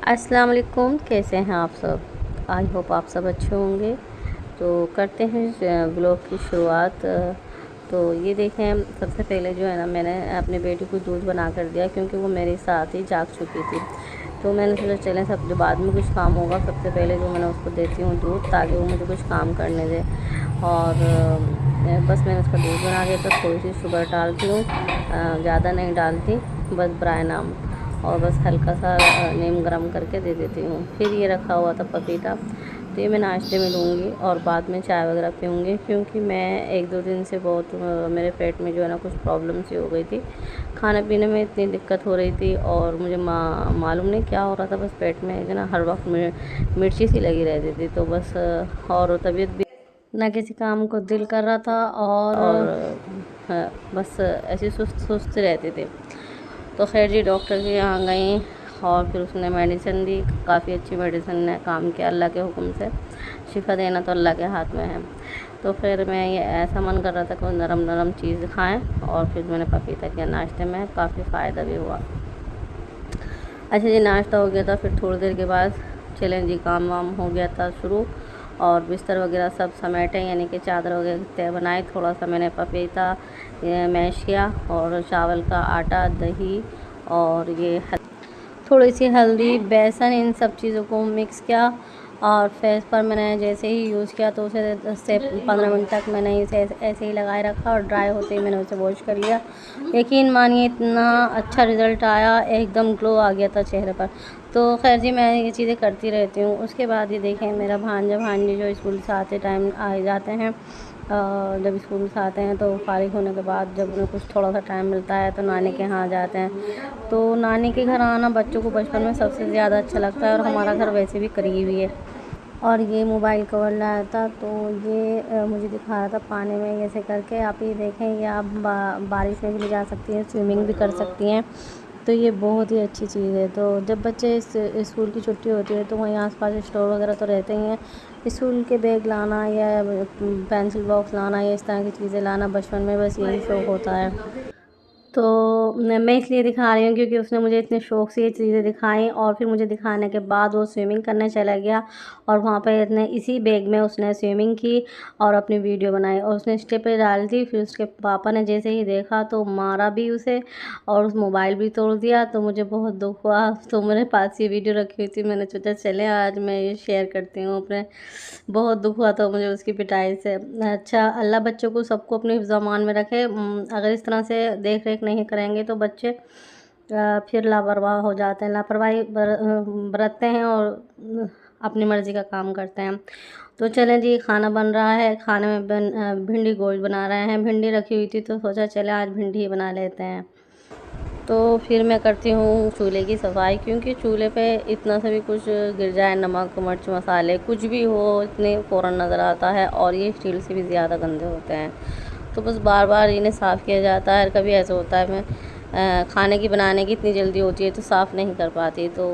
अस्सलाम वालेकुम, कैसे हैं आप सब। आई होप आप सब अच्छे होंगे। तो करते हैं ब्लॉग की शुरुआत। तो ये देखें, सबसे पहले जो है ना, मैंने अपने बेटी को दूध बना कर दिया क्योंकि वो मेरे साथ ही जाग चुकी थी। तो मैंने सोचा चलें सब जो बाद में कुछ काम होगा, सबसे पहले जो मैंने उसको देती हूँ दूध, ताकि वो मुझे कुछ काम करने दे। और बस मैंने उसका दूध बना दिया। तो थोड़ी सी शुगर डालती हूँ, ज़्यादा नहीं डालती, बस ब्राय नाम। और बस हल्का सा नीम गरम करके दे देती हूँ। फिर ये रखा हुआ था पपीता, तो ये मैं नाश्ते में लूँगी और बाद में चाय वगैरह पीऊँगी, क्योंकि मैं 1-2 दिन से बहुत मेरे पेट में जो है ना कुछ प्रॉब्लम सी हो गई थी। खाने पीने में इतनी दिक्कत हो रही थी और मुझे मालूम नहीं क्या हो रहा था, बस पेट में जो ना हर वक्त मिर्ची सी लगी रहती थी। तो बस और तबीयत भी ना, किसी काम को दिल कर रहा था और बस ऐसी सुस्त सुस्त रहती थी। तो खैर जी, डॉक्टर के यहाँ गई और फिर उसने मेडिसिन दी। काफ़ी अच्छी मेडिसिन ने काम किया अल्लाह के हुक्म से। शिफा देना तो अल्लाह के हाथ में है। तो फिर मैं ये ऐसा मन कर रहा था कि नरम नरम चीज़ खाएं, और फिर मैंने पपीता किया नाश्ते में, काफ़ी फ़ायदा भी हुआ। अच्छा जी, नाश्ता हो गया था। फिर थोड़ी देर के बाद चलें जी, काम वाम हो गया था शुरू, और बिस्तर वगैरह सब समेटे, यानी कि चादर वगैरह तय बनाई। थोड़ा सा मैंने पपीता मैश किया और चावल का आटा, दही और ये थोड़ी सी हल्दी, बेसन, इन सब चीज़ों को मिक्स किया। और फेस पर मैंने जैसे ही यूज़ किया तो उसे 10 से 15 मिनट तक मैंने इसे ऐसे ही लगाए रखा, और ड्राई होते ही मैंने उसे वॉश कर लिया। यकीन मानिए, इतना अच्छा रिज़ल्ट आया, एकदम ग्लो आ गया था चेहरे पर। तो खैर जी, मैं ये चीज़ें करती रहती हूँ। उसके बाद ये देखें, मेरा भांजा भांजी जो स्कूल से आते टाइम आ जाते हैं, जब स्कूल से आते हैं तो फारिग होने के बाद जब उन्हें कुछ थोड़ा सा टाइम मिलता है तो नानी के यहाँ जाते हैं। तो नानी के घर आना बच्चों को बचपन में सबसे ज़्यादा अच्छा लगता है, और हमारा घर वैसे भी करीब ही है। और ये मोबाइल कवर लाया था, तो ये मुझे दिखा रहा था पानी में ऐसे करके। आप ये देखें, ये आप बारिश में भी ले जा सकती हैं, स्विमिंग भी कर सकती हैं। तो ये बहुत ही अच्छी चीज़ है। तो जब बच्चे स्कूल की छुट्टी होती है तो वहीं आसपास स्टोर वगैरह तो रहते ही हैं। स्कूल के बैग लाना या पेंसिल बॉक्स लाना या इस तरह की चीज़ें लाना, बचपन में बस यही शौक़ होता है। तो मैं इसलिए दिखा रही हूँ क्योंकि उसने मुझे इतने शौक़ से ये चीज़ें दिखाई, और फिर मुझे दिखाने के बाद वो स्विमिंग करने चला गया, और वहाँ पे इतने इसी बैग में उसने स्विमिंग की और अपनी वीडियो बनाई, और उसने इंस्टा पे डाल दी। फिर उसके पापा ने जैसे ही देखा तो मारा भी उसे, और उस मोबाइल भी तोड़ दिया। तो मुझे बहुत दुख हुआ। तो मेरे पास ये वीडियो रखी हुई थी, मैंने सोचा चले आज मैं ये शेयर करती हूँ अपने। बहुत दुख हुआ था मुझे उसकी पिटाई से। अच्छा, अल्लाह बच्चों को सबको अपने हिफ्ज़-ओ-अमान में रखे। अगर इस तरह से देख रेख नहीं करेंगे तो बच्चे फिर लापरवाह हो जाते हैं, लापरवाही बरतते हैं और अपनी मर्ज़ी का काम करते हैं। तो चलें जी, खाना बन रहा है। खाने में भिंडी गोश्त बना रहे हैं। भिंडी रखी हुई थी तो सोचा चले आज भिंडी ही बना लेते हैं। तो फिर मैं करती हूँ चूल्हे की सफाई, क्योंकि चूल्हे पे इतना सा भी कुछ गिर जाए, नमक मिर्च मसाले कुछ भी हो, इतने फ़ौरन नज़र आता है, और ये स्टील से भी ज़्यादा गंदे होते हैं। तो बस बार बार इन्हें साफ़ किया जाता है। कभी ऐसा होता है मैं खाने की बनाने की इतनी जल्दी होती है तो साफ़ नहीं कर पाती। तो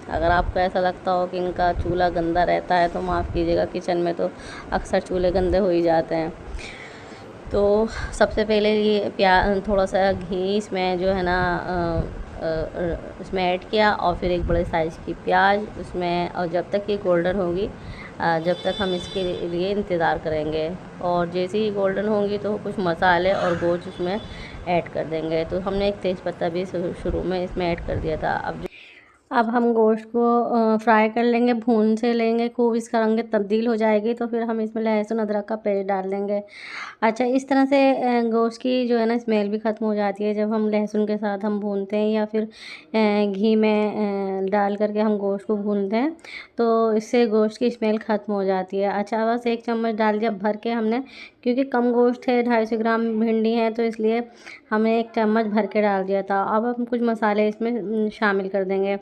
अगर आपको ऐसा लगता हो कि इनका चूल्हा गंदा रहता है तो माफ़ कीजिएगा, किचन में तो अक्सर चूल्हे गंदे हो ही जाते हैं। तो सबसे पहले ये थोड़ा सा घी इसमें जो है ना इसमें ऐड किया, और फिर एक बड़े साइज़ की प्याज उसमें, और जब तक ये गोल्डन होगी जब तक हम इसके लिए इंतज़ार करेंगे। और जैसे ही गोल्डन होंगी तो कुछ मसाले और गोश्त इसमें ऐड कर देंगे। तो हमने एक तेज़पत्ता भी शुरू में इसमें ऐड कर दिया था। अब हम गोश्त को फ्राई कर लेंगे, भून से लेंगे खूब, इसका रंग तब्दील हो जाएगी तो फिर हम इसमें लहसुन अदरक का पेस्ट डाल देंगे। अच्छा, इस तरह से गोश्त की जो है ना स्मेल भी ख़त्म हो जाती है जब हम लहसुन के साथ हम भूनते हैं, या फिर घी में डाल करके हम गोश्त को भूनते हैं, तो इससे गोश्त की स्मेल ख़त्म हो जाती है। अच्छा, बस 1 चम्मच डाल दिया भर के हमने, क्योंकि कम गोश्त है, 250 ग्राम भिंडी है, तो इसलिए हमने 1 चम्मच भर के डाल दिया था। अब हम कुछ मसाले इसमें शामिल कर देंगे।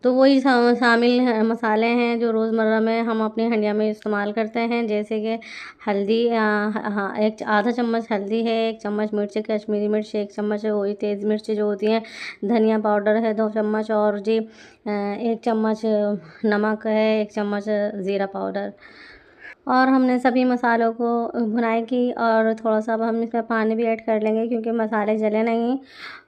तो वही शामिल मसाले हैं जो रोज़मर्रा में हम अपनी हंडिया में इस्तेमाल करते हैं, जैसे कि हल्दी, हाँ, एक आधा चम्मच हल्दी है, 1 चम्मच मिर्च, कश्मीरी मिर्च, 1 चम्मच वही तेज़ मिर्च जो होती हैं, धनिया पाउडर है 2 चम्मच, और जी 1 चम्मच नमक है, 1 चम्मच ज़ीरा पाउडर। और हमने सभी मसालों को भुनाई की और थोड़ा सा अब हम इसमें पानी भी ऐड कर लेंगे क्योंकि मसाले जले नहीं।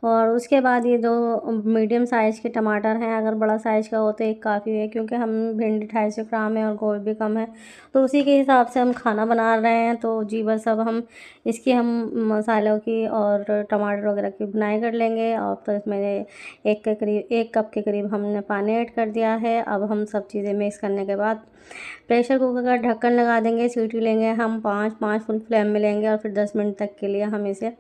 और उसके बाद ये जो मीडियम साइज़ के टमाटर हैं, अगर बड़ा साइज़ का हो तो एक काफ़ी है, क्योंकि हम भिंडी 250 ग्राम है और गोश्त भी कम है, तो उसी के हिसाब से हम खाना बना रहे हैं। तो जी बस अब हम इसकी हम मसालों की और टमाटर वगैरह की भुनाई कर लेंगे। और तो इसमें 1 कप के करीब हमने पानी ऐड कर दिया है। अब हम सब चीज़ें मिक्स करने के बाद प्रेशर कुकर का ढक्कन लगा देंगे। सीटी लेंगे हम 5 फुल फ्लेम में लेंगे और फिर 10 मिनट तक के लिए हम इसे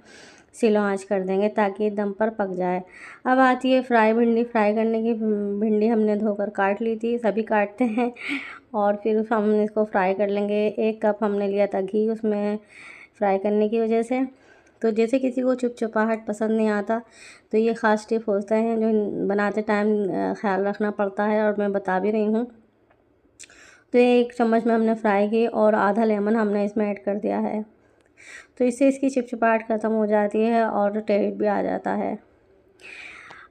स्लो आंच कर देंगे ताकि दम पर पक जाए। अब आती है फ्राई भिंडी। फ्राई करने की भिंडी हमने धोकर काट ली थी, सभी काटते हैं। और फिर हम इसको फ्राई कर लेंगे। 1 कप हमने लिया था घी उसमें फ्राई करने की वजह से। तो जैसे किसी को चिपचिपाहट पसंद नहीं आता तो ये ख़ास टिप होता है जो बनाते टाइम ख्याल रखना पड़ता है, और मैं बता भी रही हूँ। तो 1 चम्मच में हमने फ्राई की और आधा लेमन हमने इसमें ऐड कर दिया है। तो इससे इसकी चिपचिपाहट ख़त्म हो जाती है और टेस्ट भी आ जाता है।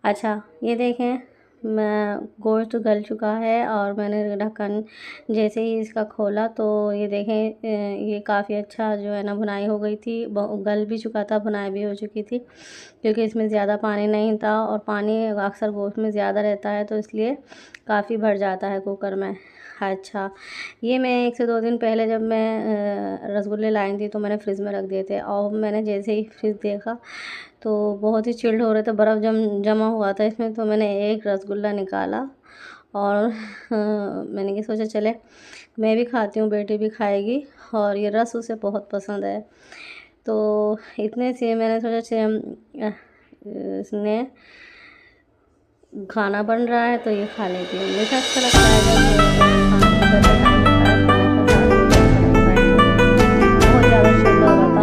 अच्छा, ये देखें मैं गोश्त गल चुका है और मैंने ढक्कन जैसे ही इसका खोला तो ये देखें ये काफ़ी अच्छा जो है ना भुनाई हो गई थी, गल भी चुका था, भुनाई भी हो चुकी थी, क्योंकि इसमें ज़्यादा पानी नहीं था। और पानी अक्सर गोश्त में ज़्यादा रहता है तो इसलिए काफ़ी भर जाता है कुकर में। अच्छा, ये मैं 1 से 2 दिन पहले जब मैं रसगुल्ले लाई थी तो मैंने फ्रिज में रख दिए थे, और मैंने जैसे ही फ्रिज देखा तो बहुत ही चिल्ड हो रहे थे, बर्फ़ जमा हुआ था इसमें। तो मैंने एक रसगुल्ला निकाला और मैंने ये सोचा चले मैं भी खाती हूँ, बेटी भी खाएगी, और ये रस उसे बहुत पसंद है। तो इतने से मैंने सोचा इसने खाना बन रहा है तो ये खा लेती हूँ। मुझे अच्छा लगता है जब खाना बनते टाइम होता है तो हमेशा साथ में बैठकर हम खाएँ। बहुत ज़्यादा चिल्ड हो रहा था।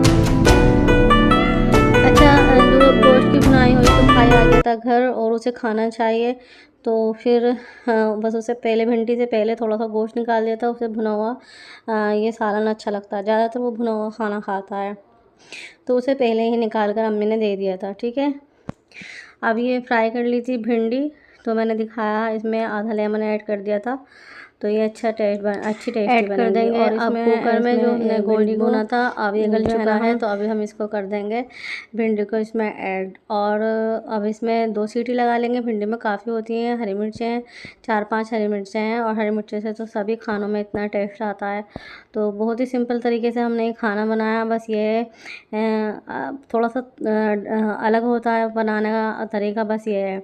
अच्छा, जो गोश्त की भुनाई हुई तो भाई आ गया था घर और उसे खाना चाहिए, तो फिर बस उसे पहले भिंडी से पहले थोड़ा सा गोश्त निकाल दिया था। उसे भुना हुआ ये सालन अच्छा लगता है, ज़्यादातर वो भुना हुआ खाना खाता है, तो उसे पहले ही निकाल कर अम्मी ने दे दिया था। ठीक है, अब ये फ्राई कर ली थी भिंडी, तो मैंने दिखाया इसमें आधा लेमन ऐड कर दिया था, तो ये अच्छी टेस्टी ऐड कर देंगे। और अब कुकर में जो हमने गोश्त भुना था अब ये गल चुका है, तो अभी हम इसको कर देंगे भिंडी को इसमें ऐड। और अब इसमें 2 सीटी लगा लेंगे। भिंडी में काफ़ी होती हैं, हरी मिर्चें हैं, 4-5 हरी मिर्चें हैं, और हरी मिर्चें से तो सभी खानों में इतना टेस्ट आता है। तो बहुत ही सिंपल तरीके से हमने ये खाना बनाया। बस ये थोड़ा सा अलग होता है बनाने का तरीका, बस ये है।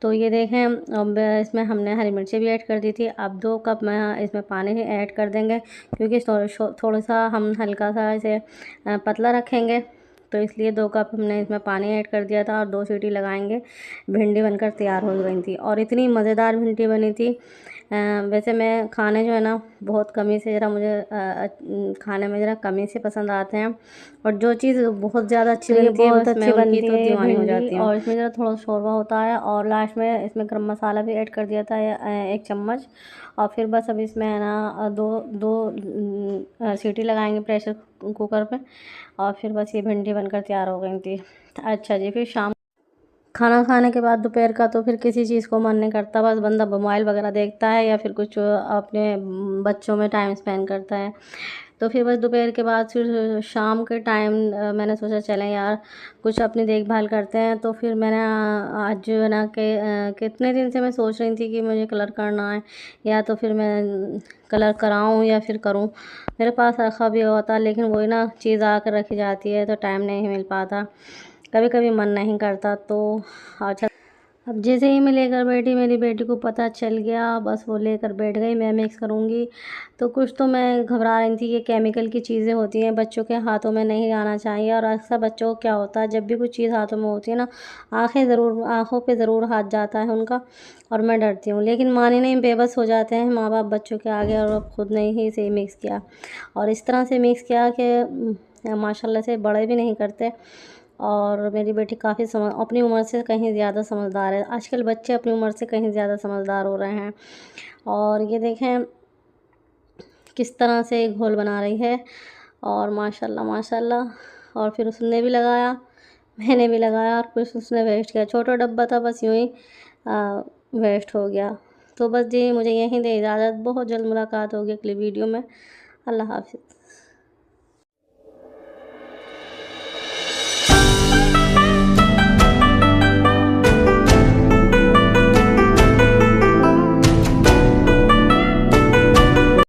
तो ये देखें अब इसमें हमने हरी मिर्ची भी ऐड कर दी थी। अब 2 कप में इसमें पानी ऐड कर देंगे, क्योंकि थोड़ा सा हम हल्का सा इसे पतला रखेंगे, तो इसलिए 2 कप हमने इसमें पानी ऐड कर दिया था और 2 सीटी लगाएंगे। भिंडी बनकर तैयार हो गई थी और इतनी मज़ेदार भिंडी बनी थी। वैसे मैं खाने जो है ना बहुत कम ही से ज़रा मुझे खाने में ज़रा कम ही से पसंद आते हैं, और जो चीज़ बहुत ज़्यादा अच्छी बनती है बस मैं उनकी तो दीवानी हो जाती हूँ। और इसमें ज़रा थोड़ा शोरबा होता है, और लास्ट में इसमें गरम मसाला भी ऐड कर दिया था 1 चम्मच। और फिर बस अब इसमें है ना दो सीटी लगाएंगे प्रेशर कुकर पे, और फिर बस ये भिंडी बनकर तैयार हो गई थी। अच्छा जी, फिर शाम खाना खाने के बाद दोपहर का तो फिर किसी चीज़ को मन नहीं करता, बस बंदा मोबाइल वगैरह देखता है या फिर कुछ अपने बच्चों में टाइम स्पेंड करता है। तो फिर बस दोपहर के बाद फिर शाम के टाइम मैंने सोचा चलें यार कुछ अपनी देखभाल करते हैं। तो फिर मैंने आज जो है ना कितने दिन से मैं सोच रही थी कि मुझे कलर करना है, या तो फिर मैं कलर कराऊं या फिर करूं। मेरे पास रखा भी होता, लेकिन वही ना चीज़ आकर रखी जाती है तो टाइम नहीं मिल पाता, कभी कभी मन नहीं करता। तो अच्छा, अब जैसे ही मैं लेकर बैठी मेरी बेटी को पता चल गया, बस वो लेकर बैठ गई मैं मिक्स करूँगी। तो कुछ तो मैं घबरा रही थी कि केमिकल की चीज़ें होती हैं, बच्चों के हाथों में नहीं आना चाहिए। और अक्सर बच्चों को क्या होता है जब भी कुछ चीज़ हाथों में होती है ना, आँखों पे ज़रूर हाथ जाता है उनका, और मैं डरती हूँ। लेकिन माने नहीं, बेबस हो जाते हैं माँ बाप बच्चों के आगे, और अब खुद ने ही इसे मिक्स किया, और इस तरह से मिक्स किया कि माशाल्लाह से बड़े भी नहीं करते। और मेरी बेटी काफ़ी अपनी उम्र से कहीं ज़्यादा समझदार है। आजकल बच्चे अपनी उम्र से कहीं ज़्यादा समझदार हो रहे हैं। और ये देखें किस तरह से घोल बना रही है, और माशाल्लाह माशाल्लाह। और फिर उसने भी लगाया, मैंने भी लगाया, और कुछ उसने वेस्ट किया। छोटा डब्बा था, बस यूँ ही वेस्ट हो गया। तो बस जी मुझे यहीं दे इजाज़त। बहुत जल्द मुलाकात होगी अगली वीडियो में। अल्लाह हाफ़िज़।